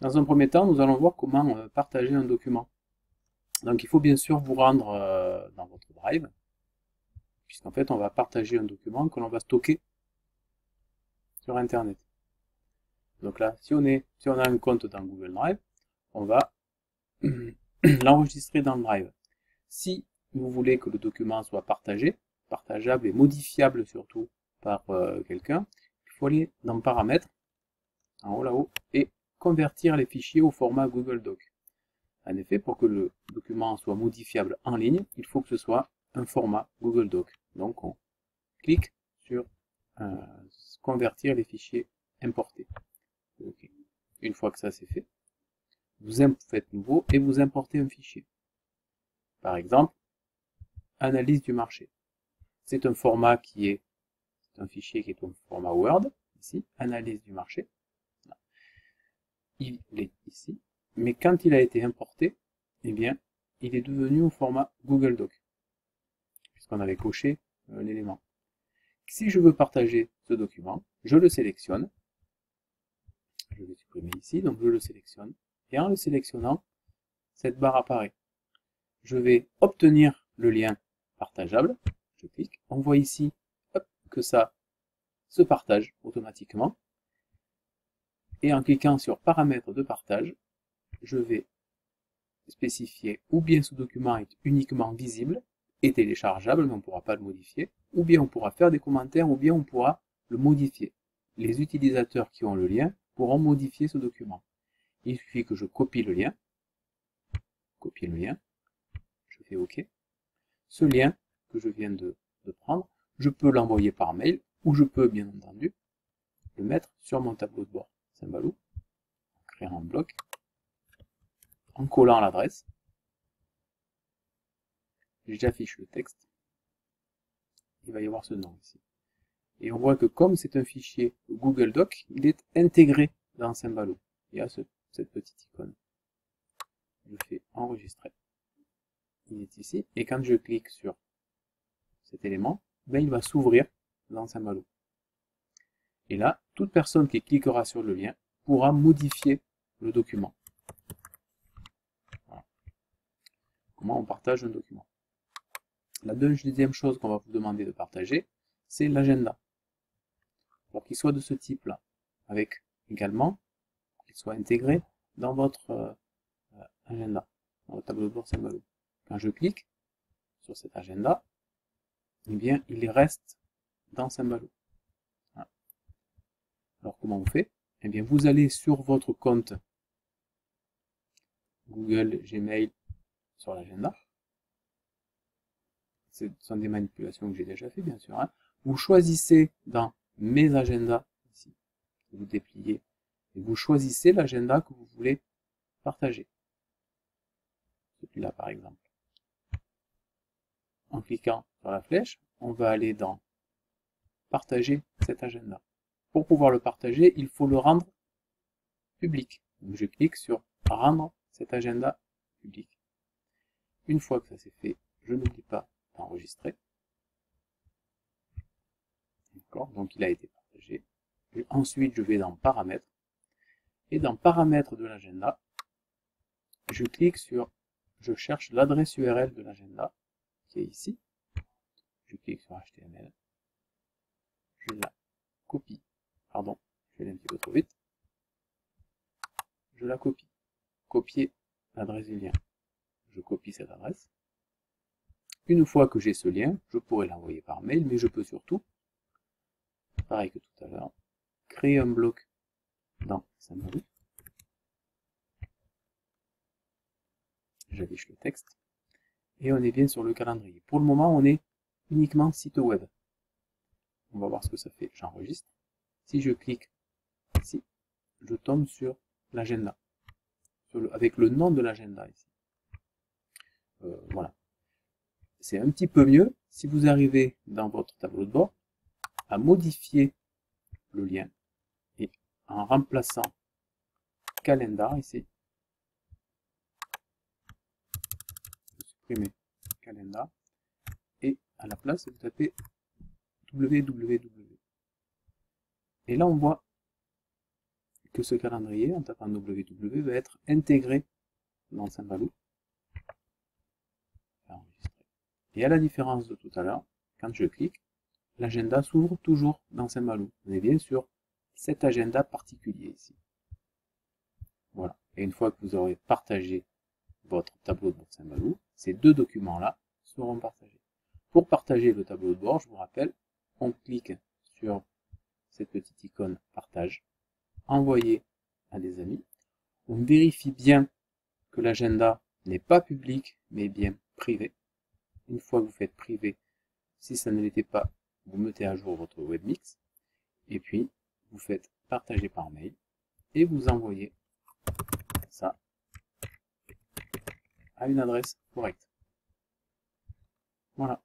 Dans un premier temps, nous allons voir comment partager un document. Donc il faut bien sûr vous rendre dans votre Drive, puisqu'en fait on va partager un document que l'on va stocker sur Internet. Donc là, si on a un compte dans Google Drive, on va l'enregistrer dans le Drive. Si vous voulez que le document soit partagé, partageable et modifiable surtout par quelqu'un, il faut aller dans Paramètres, en haut là-haut, et convertir les fichiers au format Google Doc. En effet, pour que le document soit modifiable en ligne, il faut que ce soit un format Google Doc. Donc on clique sur convertir les fichiers importés. Okay. Une fois que ça c'est fait, vous faites nouveau et vous importez un fichier. Par exemple, analyse du marché. C'est un format c'est un fichier qui est au format Word, ici, analyse du marché. Il est ici, mais quand il a été importé, eh bien, il est devenu au format Google Doc, puisqu'on avait coché l'élément. Si je veux partager ce document, je le sélectionne, je vais supprimer ici, donc je le sélectionne, et en le sélectionnant, cette barre apparaît. Je vais obtenir le lien partageable, je clique, on voit ici hop, que ça se partage automatiquement, et en cliquant sur paramètres de partage, je vais spécifier ou bien ce document est uniquement visible et téléchargeable, mais on ne pourra pas le modifier, ou bien on pourra faire des commentaires, ou bien on pourra le modifier. Les utilisateurs qui ont le lien pourront modifier ce document. Il suffit que je copie le lien, je fais OK. Ce lien que je viens de prendre, je peux l'envoyer par mail, ou je peux bien entendu le mettre sur mon tableau de bord Symbaloo, en créant un bloc, en collant l'adresse, j'affiche le texte, il va y avoir ce nom ici. Et on voit que comme c'est un fichier Google Doc, il est intégré dans Symbaloo. Il y a cette petite icône. Je fais enregistrer. Il est ici. Et quand je clique sur cet élément, ben il va s'ouvrir dans Symbaloo. Et là, toute personne qui cliquera sur le lien pourra modifier le document. Voilà. Comment on partage un document. La deuxième chose qu'on va vous demander de partager, c'est l'agenda. Pour qu'il soit de ce type-là, avec également qu'il soit intégré dans votre agenda, dans votre tableau de bord Symbaloo. Quand je clique sur cet agenda, eh bien, il reste dans Symbaloo. Voilà. Alors, comment on fait? Eh bien, vous allez sur votre compte Google, Gmail, sur l'agenda. Ce sont des manipulations que j'ai déjà fait, bien sûr. Hein. Vous choisissez dans Mes agendas, ici, vous dépliez, et vous choisissez l'agenda que vous voulez partager. Celui-là, par exemple. En cliquant sur la flèche, on va aller dans Partager cet agenda. Pour pouvoir le partager, il faut le rendre public. Donc je clique sur Rendre cet agenda public. Une fois que ça c'est fait, je n'oublie pas d'enregistrer. D'accord, donc il a été partagé. Et ensuite, je vais dans Paramètres. Et dans Paramètres de l'agenda, je clique sur, je cherche l'adresse URL de l'agenda, qui est ici. Je clique sur HTML. Je la copie. Pardon, je vais aller un petit peu trop vite. Je la copie. Copier l'adresse du lien. Je copie cette adresse. Une fois que j'ai ce lien, je pourrais l'envoyer par mail, mais je peux surtout, pareil que tout à l'heure, créer un bloc dans Symbaloo. J'affiche le texte. Et on est bien sur le calendrier. Pour le moment, on est uniquement site web. On va voir ce que ça fait. J'enregistre. Si je clique ici, je tombe sur l'agenda. Avec le nom de l'agenda ici. Voilà. C'est un petit peu mieux si vous arrivez dans votre tableau de bord à modifier le lien et en remplaçant calendar ici, vous supprimez calendar et à la place vous tapez www. Et là on voit que ce calendrier, en tapant www, va être intégré dans Symbaloo. Et à la différence de tout à l'heure, quand je clique, l'agenda s'ouvre toujours dans Symbaloo. On est bien sur cet agenda particulier ici. Voilà. Et une fois que vous aurez partagé votre tableau de bord Symbaloo, ces deux documents-là seront partagés. Pour partager le tableau de bord, je vous rappelle, on clique sur cette petite icône partage, envoyer à des amis. On vérifie bien que l'agenda n'est pas public, mais bien privé. Une fois que vous faites privé, si ça ne l'était pas, vous mettez à jour votre webmix, et puis vous faites partager par mail, et vous envoyez ça à une adresse correcte. Voilà.